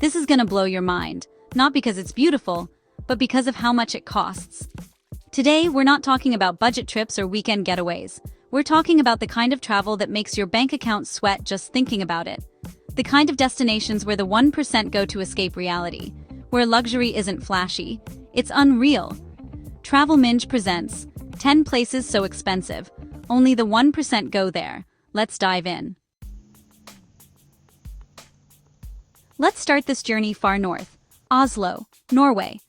This is gonna blow your mind, not because it's beautiful, but because of how much it costs. Today, we're not talking about budget trips or weekend getaways. We're talking about the kind of travel that makes your bank account sweat just thinking about it. The kind of destinations where the 1% go to escape reality, where luxury isn't flashy, it's unreal. Travel Minge presents 10 places so expensive, only the 1% go there. Let's dive in. Let's start this journey far north. Oslo, Norway.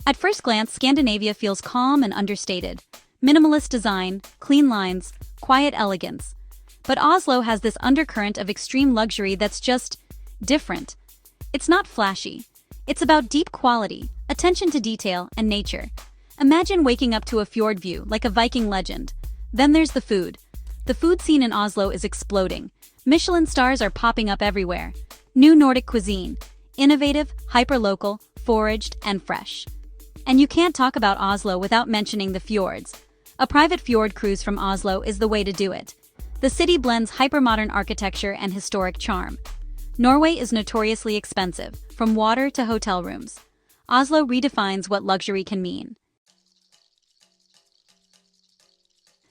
At first glance, Scandinavia feels calm and understated. Minimalist design, clean lines, quiet elegance. But Oslo has this undercurrent of extreme luxury that's just different. It's not flashy. It's about deep quality, attention to detail, and nature. Imagine waking up to a fjord view like a Viking legend. Then there's the food. The food scene in Oslo is exploding. Michelin stars are popping up everywhere. New Nordic cuisine. Innovative, hyper-local, foraged, and fresh. And you can't talk about Oslo without mentioning the fjords. A private fjord cruise from Oslo is the way to do it. The city blends hypermodern architecture and historic charm. Norway is notoriously expensive, from water to hotel rooms. Oslo redefines what luxury can mean.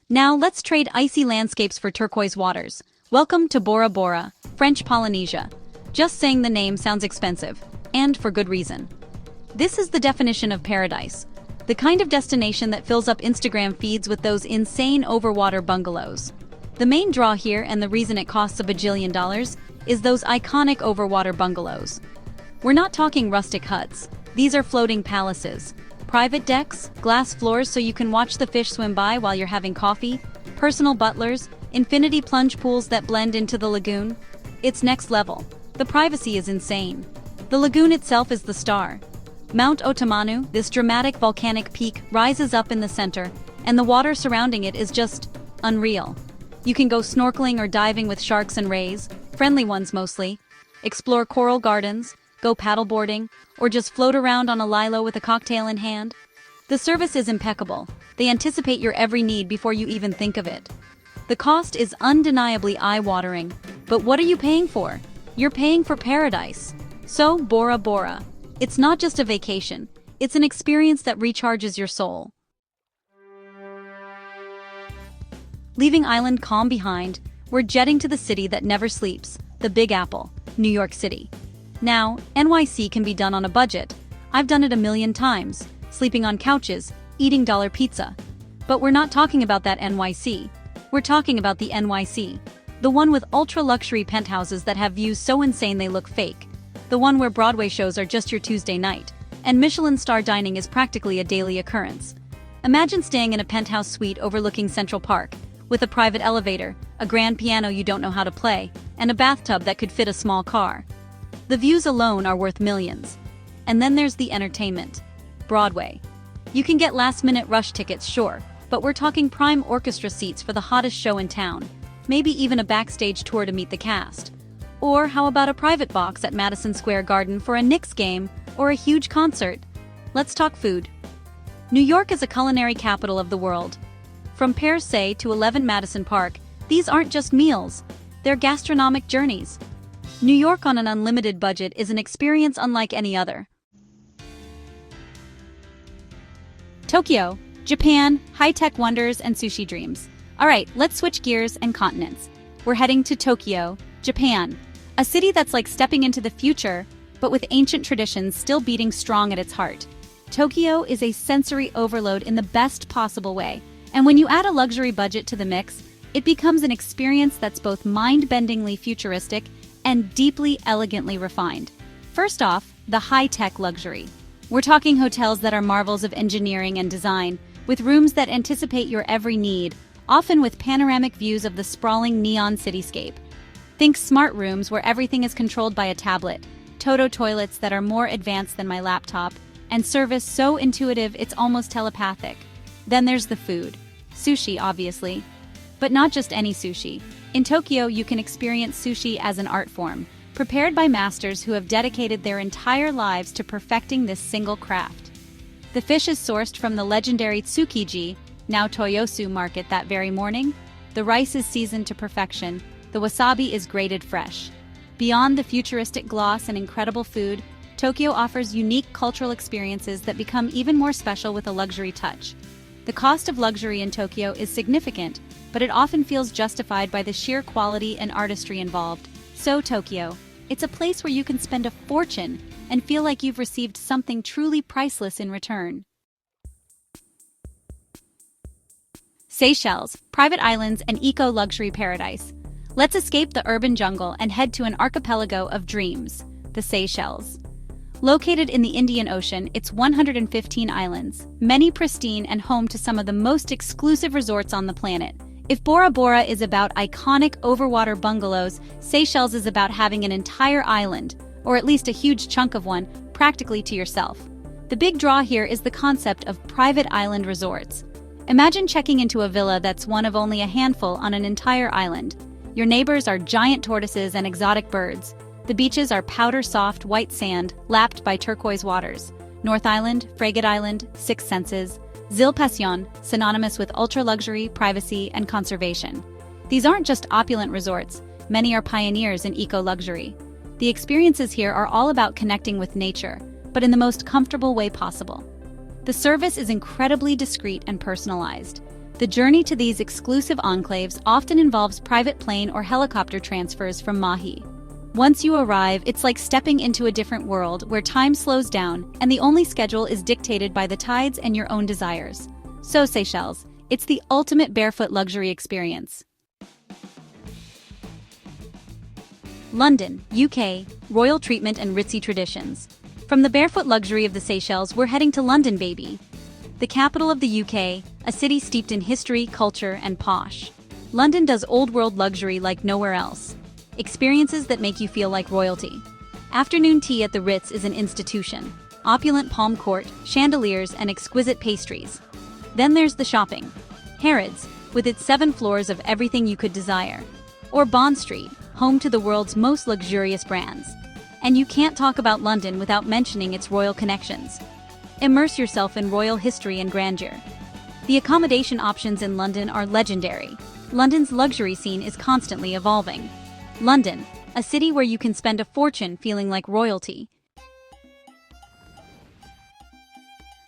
Now let's trade icy landscapes for turquoise waters. Welcome to Bora Bora, French Polynesia. Just saying the name sounds expensive, and for good reason. This is the definition of paradise, the kind of destination that fills up Instagram feeds with those insane overwater bungalows. The main draw here, and the reason it costs $1 bajillion, is those iconic overwater bungalows. We're not talking rustic huts. These are floating palaces. Private decks, glass floors so you can watch the fish swim by while you're having coffee, personal butlers, infinity plunge pools that blend into the lagoon. It's next level. The privacy is insane. The lagoon itself is the star. Mount Otomanu, this dramatic volcanic peak, rises up in the center, and the water surrounding it is just unreal. You can go snorkeling or diving with sharks and rays, friendly ones mostly, explore coral gardens, go paddleboarding, or just float around on a lilo with a cocktail in hand. The service is impeccable. They anticipate your every need before you even think of it. The cost is undeniably eye-watering, but what are you paying for? You're paying for paradise. So, Bora Bora. It's not just a vacation, it's an experience that recharges your soul. Leaving island calm behind, we're jetting to the city that never sleeps, the Big Apple, New York City. Now, NYC can be done on a budget. I've done it a million times, sleeping on couches, eating dollar pizza. But we're not talking about that NYC. We're talking about the NYC. The one with ultra-luxury penthouses that have views so insane they look fake. The one where Broadway shows are just your Tuesday night, and Michelin star dining is practically a daily occurrence. Imagine staying in a penthouse suite overlooking Central Park, with a private elevator, a grand piano you don't know how to play, and a bathtub that could fit a small car. The views alone are worth millions. And then there's the entertainment. Broadway. You can get last-minute rush tickets, sure, but we're talking prime orchestra seats for the hottest show in town. Maybe even a backstage tour to meet the cast. Or how about a private box at Madison Square Garden for a Knicks game or a huge concert? Let's talk food. New York is a culinary capital of the world. From Pear Say to 11 Madison Park, these aren't just meals, they're gastronomic journeys. New York on an unlimited budget is an experience unlike any other. Tokyo, Japan, high-tech wonders and sushi dreams. Alright, let's switch gears and continents. We're heading to Tokyo, Japan. A city that's like stepping into the future, but with ancient traditions still beating strong at its heart. Tokyo is a sensory overload in the best possible way, and when you add a luxury budget to the mix, it becomes an experience that's both mind-bendingly futuristic and deeply elegantly refined. First off, the high-tech luxury. We're talking hotels that are marvels of engineering and design, with rooms that anticipate your every need, often with panoramic views of the sprawling neon cityscape. Think smart rooms where everything is controlled by a tablet, Toto toilets that are more advanced than my laptop, and service so intuitive it's almost telepathic. Then there's the food. Sushi, obviously. But not just any sushi. In Tokyo, you can experience sushi as an art form, prepared by masters who have dedicated their entire lives to perfecting this single craft. The fish is sourced from the legendary Tsukiji, now Toyosu market that very morning. The rice is seasoned to perfection. The wasabi is grated fresh. Beyond the futuristic gloss and incredible food, Tokyo offers unique cultural experiences that become even more special with a luxury touch. The cost of luxury in Tokyo is significant, but it often feels justified by the sheer quality and artistry involved. So Tokyo, it's a place where you can spend a fortune and feel like you've received something truly priceless in return. Seychelles, private islands and eco-luxury paradise. Let's escape the urban jungle and head to an archipelago of dreams, the Seychelles. Located in the Indian Ocean, it's 115 islands, many pristine and home to some of the most exclusive resorts on the planet. If Bora Bora is about iconic overwater bungalows, Seychelles is about having an entire island, or at least a huge chunk of one, practically to yourself. The big draw here is the concept of private island resorts. Imagine checking into a villa that's one of only a handful on an entire island. Your neighbors are giant tortoises and exotic birds. The beaches are powder-soft white sand, lapped by turquoise waters. North Island, Frigate Island, Six Senses. Zil Passion, synonymous with ultra-luxury, privacy, and conservation. These aren't just opulent resorts, many are pioneers in eco-luxury. The experiences here are all about connecting with nature, but in the most comfortable way possible. The service is incredibly discreet and personalized. The journey to these exclusive enclaves often involves private plane or helicopter transfers from Mahi. Once you arrive, it's like stepping into a different world where time slows down and the only schedule is dictated by the tides and your own desires. So Seychelles, it's the ultimate barefoot luxury experience. London, UK, royal treatment and ritzy traditions. From the barefoot luxury of the Seychelles, we're heading to London, baby. The capital of the UK, a city steeped in history, culture, and posh. London does old-world luxury like nowhere else. Experiences that make you feel like royalty. Afternoon tea at the Ritz is an institution. Opulent palm court, chandeliers, and exquisite pastries. Then there's the shopping. Harrods, with its 7 floors of everything you could desire. Or Bond Street, home to the world's most luxurious brands. And you can't talk about London without mentioning its royal connections. Immerse yourself in royal history and grandeur. The accommodation options in London are legendary. London's luxury scene is constantly evolving. London, a city where you can spend a fortune feeling like royalty.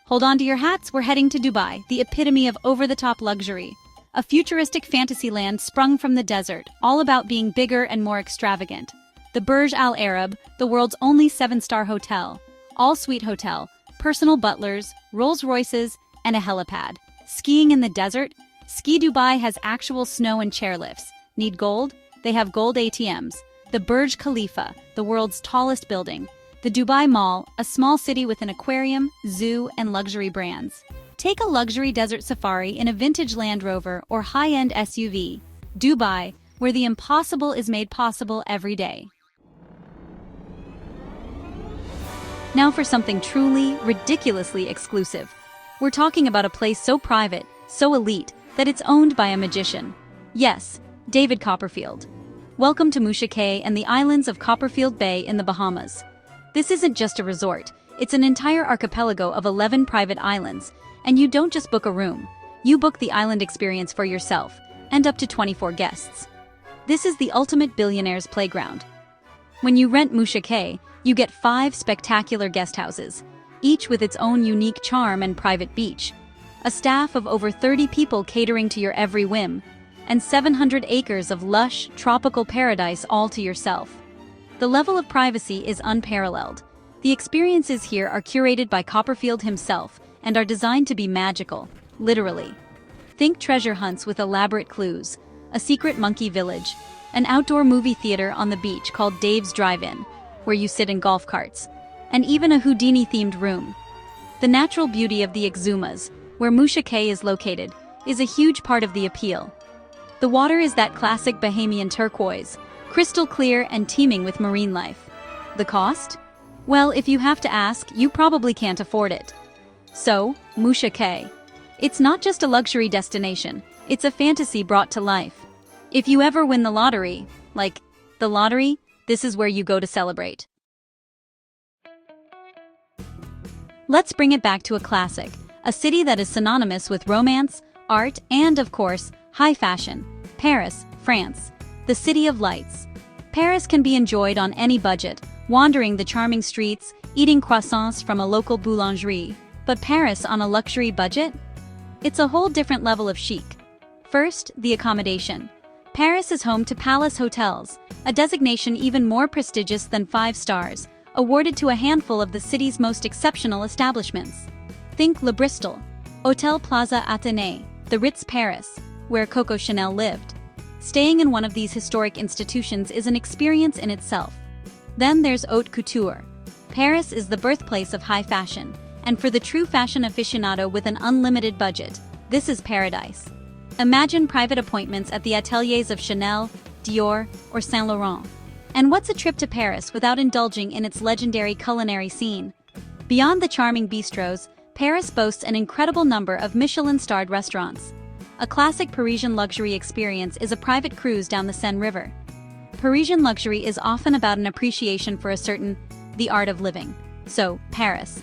Hold on to your hats, we're heading to Dubai, the epitome of over-the-top luxury. A futuristic fantasy land sprung from the desert, all about being bigger and more extravagant. The Burj Al Arab, the world's only 7-star hotel. All-suite hotel, personal butlers, Rolls-Royces, and a helipad. Skiing in the desert? Ski Dubai has actual snow and chairlifts. Need gold? They have gold ATMs. The Burj Khalifa, the world's tallest building. The Dubai Mall, a small city with an aquarium, zoo, and luxury brands. Take a luxury desert safari in a vintage Land Rover or high-end SUV. Dubai, where the impossible is made possible every day. Now for something truly, ridiculously exclusive. We're talking about a place so private, so elite, that it's owned by a magician. Yes, David Copperfield. Welcome to Musha and the islands of Copperfield Bay in the Bahamas. This isn't just a resort, it's an entire archipelago of 11 private islands, and you don't just book a room, you book the island experience for yourself, and up to 24 guests. This is the ultimate billionaire's playground. When you rent Musha, you get 5 spectacular guest houses, each with its own unique charm and private beach. A staff of over 30 people catering to your every whim, and 700 acres of lush, tropical paradise all to yourself. The level of privacy is unparalleled. The experiences here are curated by Copperfield himself and are designed to be magical, literally. Think treasure hunts with elaborate clues, a secret monkey village, an outdoor movie theater on the beach called Dave's Drive-In, where you sit in golf carts, and even a Houdini-themed room. The natural beauty of the Exumas, where Musha is located, is a huge part of the appeal. The water is that classic Bahamian turquoise, crystal clear and teeming with marine life. The cost? Well, if you have to ask, you probably can't afford it. So, Musha. It's not just a luxury destination, it's a fantasy brought to life. If you ever win the lottery, like the lottery, this is where you go to celebrate. Let's bring it back to a classic, a city that is synonymous with romance, art, and, of course, high fashion. Paris, France, the city of lights. Paris can be enjoyed on any budget, wandering the charming streets, eating croissants from a local boulangerie. But Paris on a luxury budget? It's a whole different level of chic. First, the accommodation. Paris is home to Palace Hotels, a designation even more prestigious than 5 stars, awarded to a handful of the city's most exceptional establishments. Think Le Bristol, Hôtel Plaza Athénée, the Ritz Paris, where Coco Chanel lived. Staying in one of these historic institutions is an experience in itself. Then there's haute couture. Paris is the birthplace of high fashion, and for the true fashion aficionado with an unlimited budget, this is paradise. Imagine private appointments at the ateliers of Chanel, Dior, or Saint Laurent. And what's a trip to Paris without indulging in its legendary culinary scene? Beyond the charming bistros, Paris boasts an incredible number of Michelin-starred restaurants. A classic Parisian luxury experience is a private cruise down the Seine River. Parisian luxury is often about an appreciation for the art of living. So, Paris.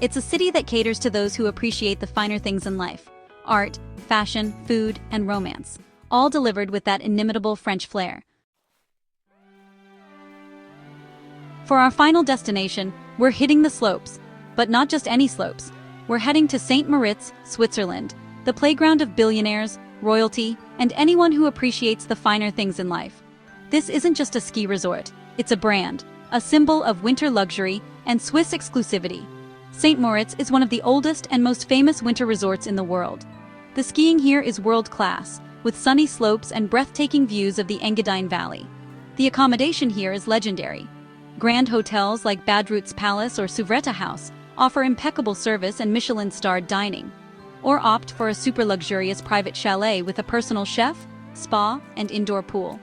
It's a city that caters to those who appreciate the finer things in life: art, fashion, food, and romance, all delivered with that inimitable French flair. For our final destination, we're hitting the slopes, but not just any slopes. We're heading to St. Moritz, Switzerland, the playground of billionaires, royalty, and anyone who appreciates the finer things in life. This isn't just a ski resort, it's a brand, a symbol of winter luxury and Swiss exclusivity. St. Moritz is one of the oldest and most famous winter resorts in the world. The skiing here is world-class, with sunny slopes and breathtaking views of the Engadine Valley. The accommodation here is legendary. Grand hotels like Badrout's Palace or Souvretta House offer impeccable service and Michelin-starred dining. Or opt for a super-luxurious private chalet with a personal chef, spa, and indoor pool.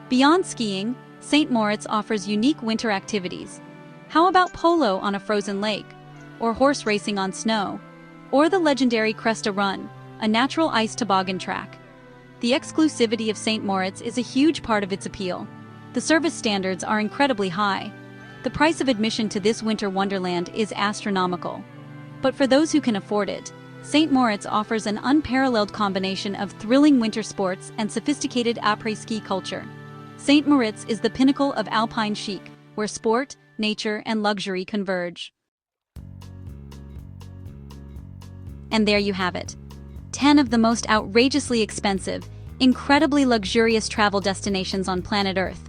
Beyond skiing, St. Moritz offers unique winter activities. How about polo on a frozen lake? Or horse racing on snow? Or the legendary Cresta Run, a natural ice toboggan track? The exclusivity of St. Moritz is a huge part of its appeal. The service standards are incredibly high. The price of admission to this winter wonderland is astronomical. But for those who can afford it, St. Moritz offers an unparalleled combination of thrilling winter sports and sophisticated après-ski culture. St. Moritz is the pinnacle of alpine chic, where sport, nature, and luxury converge. And there you have it. 10 of the most outrageously expensive, incredibly luxurious travel destinations on planet Earth.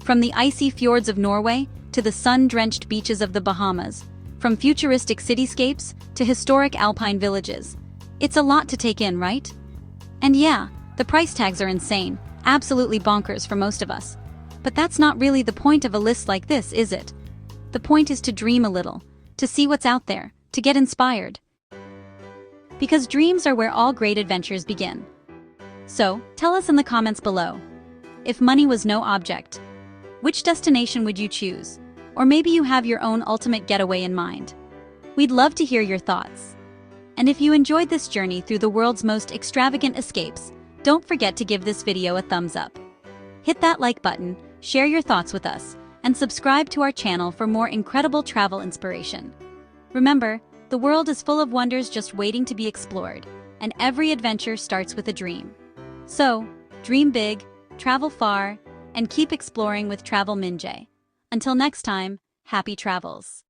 From the icy fjords of Norway to the sun-drenched beaches of the Bahamas, from futuristic cityscapes to historic alpine villages. It's a lot to take in, right? And yeah, the price tags are insane, absolutely bonkers for most of us. But that's not really the point of a list like this, is it? The point is to dream a little, to see what's out there, to get inspired. Because dreams are where all great adventures begin. So, tell us in the comments below. If money was no object, which destination would you choose? Or maybe you have your own ultimate getaway in mind. We'd love to hear your thoughts. And if you enjoyed this journey through the world's most extravagant escapes, don't forget to give this video a thumbs up. Hit that like button, share your thoughts with us, and subscribe to our channel for more incredible travel inspiration. Remember, the world is full of wonders just waiting to be explored, and every adventure starts with a dream. So, dream big, travel far, and keep exploring with Travel Minjay. Until next time, happy travels.